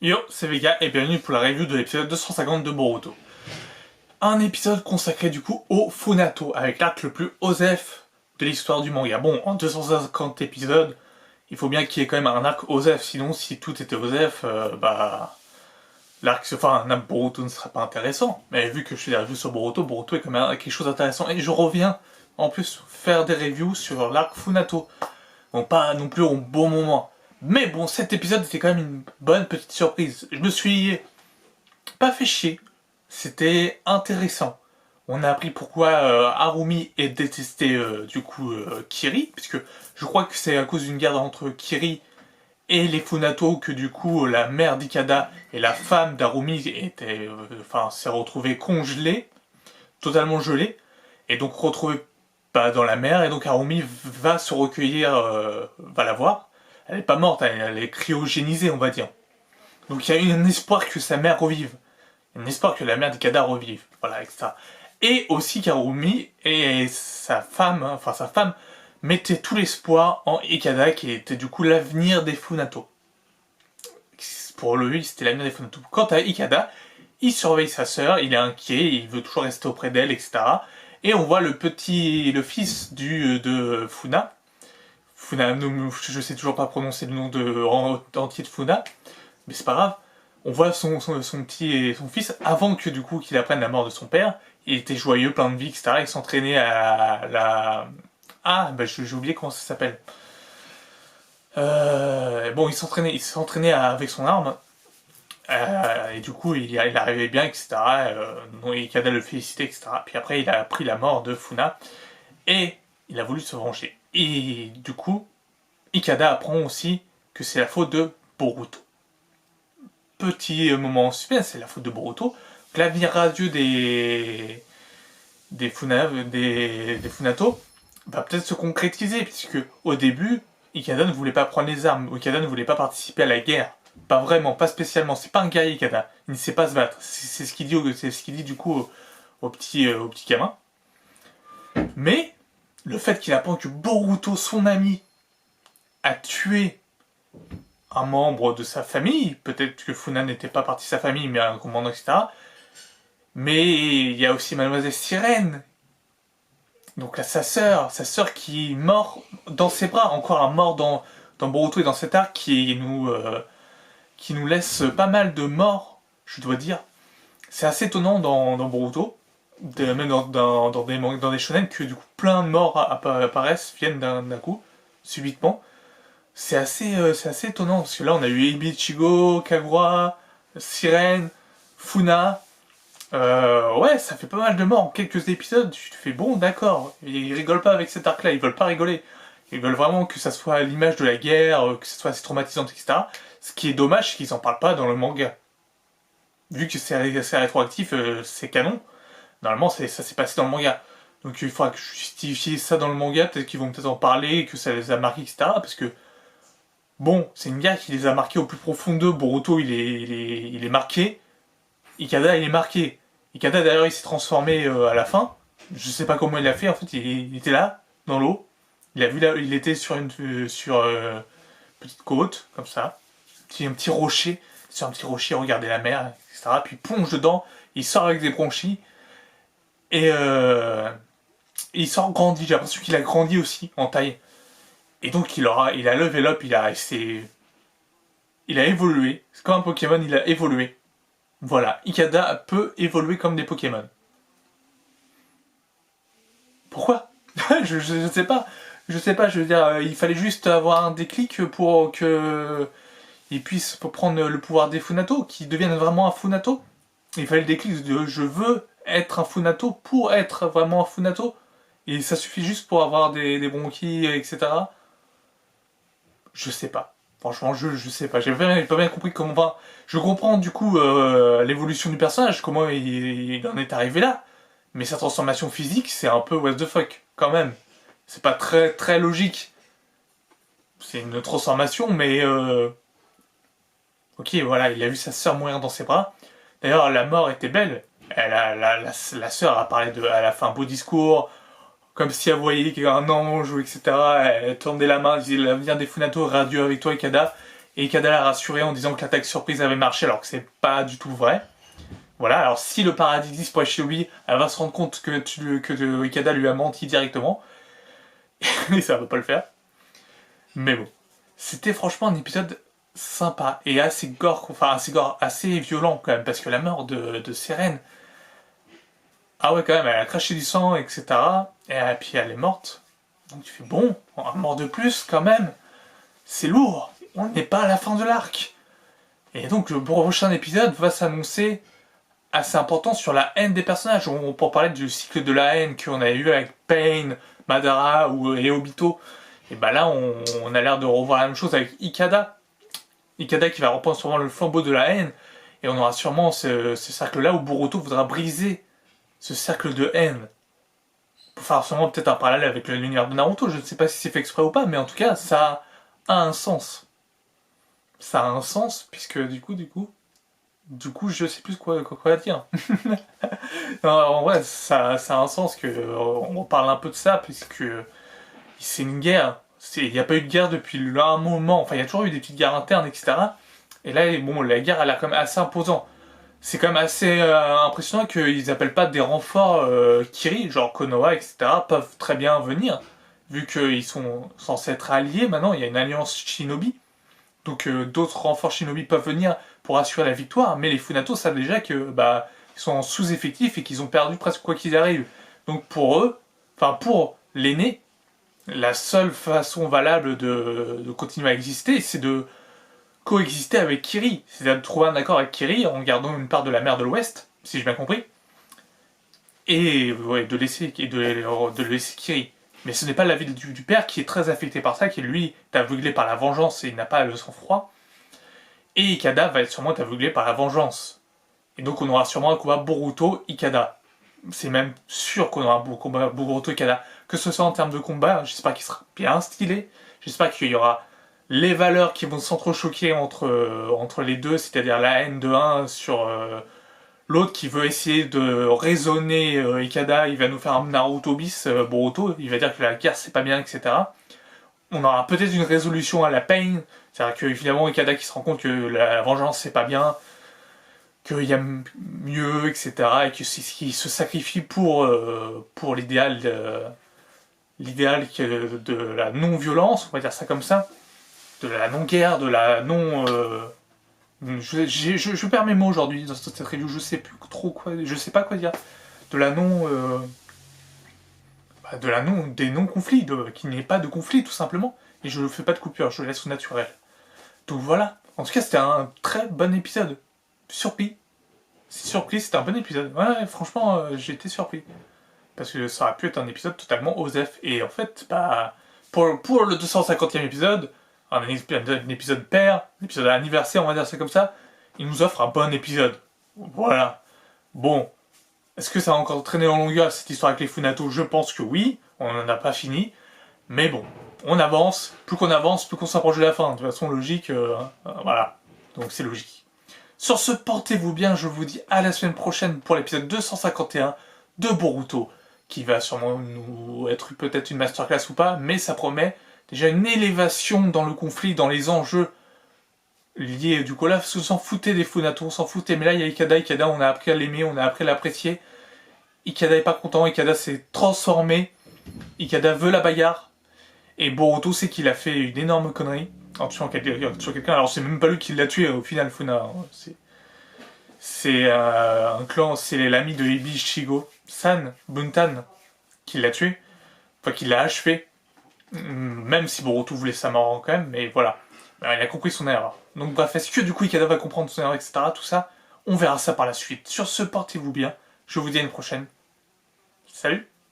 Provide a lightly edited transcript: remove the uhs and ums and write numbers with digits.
Yo, c'est Vega et bienvenue pour la review de l'épisode 250 de Boruto. Un épisode consacré du coup au Funato, avec l'arc le plus OSEF de l'histoire du manga. Bon, en 250 épisodes, il faut bien qu'il y ait quand même un arc OSEF, sinon si tout était OSEF, l'arc, enfin, Boruto ne serait pas intéressant. Mais vu que je fais des reviews sur Boruto, Boruto est quand même quelque chose d'intéressant. Et je reviens en plus faire des reviews sur l'arc Funato. Bon, pas non plus au bon moment. Mais bon, cet épisode était quand même une bonne petite surprise. Je me suis pas fait chier. C'était intéressant. On a appris pourquoi Harumi est détesté Kiri, puisque je crois que c'est à cause d'une guerre entre Kiri et les Funato que du coup la mère d'Ikada et la femme d'Harumi s'est retrouvée congelée, totalement gelée, et donc retrouvée dans la mer, et donc Harumi va se recueillir, va la voir. Elle est pas morte, elle est cryogénisée, on va dire. Donc il y a un espoir que sa mère revive. Un espoir que la mère d'Ikada revive. Voilà, etc. Et aussi qu'Harumi et sa femme, mettaient tout l'espoir en Ikada, qui était du coup l'avenir des Funato. Pour lui, c'était l'avenir des Funato. Quant à Ikada, il surveille sa sœur, il est inquiet, il veut toujours rester auprès d'elle, etc. Et on voit le fils de Funa, je sais toujours pas prononcer le nom entier de Funa, mais c'est pas grave. On voit son fils avant que du coup qu'il apprenne la mort de son père. Il était joyeux, plein de vie, etc. Il s'entraînait à la... Ah, bah j'ai oublié comment ça s'appelle. Bon, il s'entraînait avec son arme. Et du coup, il arrivait bien, etc. Ikada le félicitait, etc. Puis après, il a appris la mort de Funa. Et il a voulu se venger. Et du coup, Ikada apprend aussi que c'est la faute de Boruto. Petit moment super, c'est la faute de Boruto. L'avenir radieux des Funato va peut-être se concrétiser, puisque au début, Ikada ne voulait pas prendre les armes, Ikada ne voulait pas participer à la guerre. Pas vraiment, pas spécialement, c'est pas un guerrier Ikada, il ne sait pas se battre. C'est ce qu'il dit, du coup au petit gamin. Mais le fait qu'il apprend que Boruto, son ami, a tué un membre de sa famille, peut-être que Funa n'était pas partie de sa famille, mais un commandant, etc. Mais il y a aussi Mademoiselle Sirène, donc là, sa sœur qui est morte dans ses bras, encore un mort dans Boruto et dans cet arc qui nous laisse pas mal de morts, je dois dire. C'est assez étonnant dans Boruto, même dans des shonen, que du coup plein de morts apparaissent, viennent d'un coup, subitement. C'est assez étonnant, parce que là on a eu Ichigo, Kagura, Sirène, Funa. Ouais, ça fait pas mal de morts en quelques épisodes. Tu te fais bon, d'accord. Ils rigolent pas avec cet arc-là, ils veulent pas rigoler. Ils veulent vraiment que ça soit l'image de la guerre, que ça soit assez traumatisant, etc. Ce qui est dommage, c'est qu'ils en parlent pas dans le manga. Vu que c'est rétroactif, c'est canon. Normalement, ça s'est passé dans le manga. Donc il faudra que je justifie ça dans le manga, peut-être qu'ils vont peut-être en parler, que ça les a marqués, etc. Parce que, bon, c'est une guerre qui les a marqués au plus profond d'eux. Boruto, il est marqué. Ikada, il est marqué. Ikada, d'ailleurs, il s'est transformé à la fin. Je sais pas comment il a fait, en fait, il était là, dans l'eau. Il était sur une petite côte, comme ça. Un petit rocher. Sur un petit rocher, il regardait la mer, etc. Puis il plonge dedans, il sort avec des bronchies. Et il sort grandi. J'ai l'impression qu'il a grandi aussi, en taille. Et donc, il a level up, il a évolué. C'est comme un Pokémon, il a évolué. Voilà, Ikada peut évoluer comme des Pokémon. Pourquoi? je sais pas. Je sais pas, je veux dire, il fallait juste avoir un déclic pour que il puisse prendre le pouvoir des Funato, qui deviennent vraiment un Funato. Il fallait le déclic de je veux être un Funato pour être vraiment un Funato. Et ça suffit juste pour avoir des bronchies, etc. Je sais pas. Franchement, je sais pas. J'ai pas bien compris comment... Enfin, je comprends du coup l'évolution du personnage, comment il en est arrivé là. Mais sa transformation physique, c'est un peu what the fuck, quand même. C'est pas très logique. C'est une transformation, mais... Ok, voilà, il a vu sa sœur mourir dans ses bras. D'ailleurs, la mort était belle. La sœur a parlé elle a fait un beau discours, comme si elle voyait un ange, etc. Elle tendait la main, elle disait l'avenir des Funato est radieux avec toi, Ikada. Et Ikada l'a rassuré en disant que l'attaque surprise avait marché alors que c'est pas du tout vrai. Voilà, alors si le paradis existe pour Shinobi, elle va se rendre compte que Ikada lui a menti directement. Et ça va pas le faire. Mais bon, c'était franchement un épisode sympa et assez gore, assez violent quand même, parce que la mort de Seren, ah ouais quand même, elle a craché du sang, etc. Et puis elle est morte. Donc tu fais bon, un mort de plus quand même, c'est lourd, on n'est pas à la fin de l'arc. Et donc le prochain épisode va s'annoncer assez important sur la haine des personnages. On peut parler du cycle de la haine qu'on avait eu avec Pain, Madara et Obito. Et bah là, on a l'air de revoir la même chose avec Ikada. Ikada qui va reprendre sûrement le flambeau de la haine. Et on aura sûrement ce cercle-là où Boruto voudra briser ce cercle de haine. Pour faire sûrement peut-être un parallèle avec l'univers de Naruto. Je ne sais pas si c'est fait exprès ou pas, mais en tout cas, ça a un sens. Ça a un sens, puisque du coup, je sais plus quoi dire. Non, en vrai, ça a un sens que on parle un peu de ça, puisque c'est une guerre. Il n'y a pas eu de guerre depuis un moment. Enfin, il y a toujours eu des petites guerres internes, etc. Et là, bon, la guerre, elle a quand même assez imposant. C'est quand même assez impressionnant qu'ils appellent pas des renforts Kiri, genre Konoha, etc., peuvent très bien venir, vu qu'ils sont censés être alliés maintenant, il y a une alliance Shinobi. Donc d'autres renforts Shinobi peuvent venir pour assurer la victoire, mais les Funato savent déjà que ils sont en sous-effectif et qu'ils ont perdu presque quoi qu'ils arrivent. Donc pour eux, enfin pour l'aîné, la seule façon valable de continuer à exister, c'est de coexister avec Kiri. C'est-à-dire de trouver un accord avec Kiri en gardant une part de la mer de l'Ouest, si j'ai bien compris, et ouais, de laisser Kiri. Mais ce n'est pas l'avis du père qui est très affecté par ça, qui lui est aveuglé par la vengeance et il n'a pas le sang-froid. Et Ikada va être sûrement aveuglé par la vengeance. Et donc on aura sûrement un combat Boruto-Ikada. C'est même sûr qu'on aura un combat Boruto-Ikada. Que ce soit en termes de combat, j'espère qu'il sera bien stylé. J'espère qu'il y aura les valeurs qui vont s'entrechoquer entre les deux, c'est-à-dire la haine de un sur l'autre qui veut essayer de raisonner Ikada, il va nous faire un Naruto bis Boruto, il va dire que la guerre c'est pas bien, etc. On aura peut-être une résolution à la Pain, c'est-à-dire que évidemment Ikada qui se rend compte que la vengeance c'est pas bien, qu'il y a mieux, etc. et qu'il se sacrifie pour l'idéal de la non-violence, on va dire ça comme ça, de la non-guerre, de la non... je perds mes mots aujourd'hui dans cette review, je sais plus trop quoi, je sais pas quoi dire. De la non... des non-conflits, qu'il n'y ait pas de conflit tout simplement. Et je ne fais pas de coupure, je le laisse au naturel. Donc voilà. En tout cas, c'était un très bon épisode. Surpris. C'est surpris, c'était un bon épisode. Ouais, franchement, j'ai été surpris. Parce que ça aurait pu être un épisode totalement osef. Et en fait, pour le 250e épisode, un épisode pair, un épisode anniversaire, on va dire ça comme ça, il nous offre un bon épisode. Voilà. Bon. Est-ce que ça va encore traîner en longueur cette histoire avec les Funato? Je pense que oui. On n'en a pas fini. Mais bon. On avance. Plus qu'on avance, plus qu'on s'approche de la fin. De toute façon, logique. Voilà. Donc c'est logique. Sur ce, portez-vous bien. Je vous dis à la semaine prochaine pour l'épisode 251 de Boruto. Qui va sûrement nous être peut-être une masterclass ou pas. Mais ça promet déjà une élévation dans le conflit, dans les enjeux liés du coup là, parce qu'on s'en foutait des Funato, on s'en foutait, mais là il y a Ikada, on a appris à l'aimer, on a appris à l'apprécier. Ikada est pas content, Ikada s'est transformé, Ikada veut la bagarre, et Boruto sait qu'il a fait une énorme connerie en tuant quelqu'un, alors c'est même pas lui qui l'a tué au final, Funa, c'est un clan, c'est l'ami de Ibishigo, San, Buntan, qui l'a tué, enfin qui l'a achevé, même si Boruto voulait sa mort quand même, mais voilà. Il a compris son erreur. Donc bref, est-ce que du coup Ikada va comprendre son erreur, etc. Tout ça, on verra ça par la suite. Sur ce, portez-vous bien. Je vous dis à une prochaine. Salut!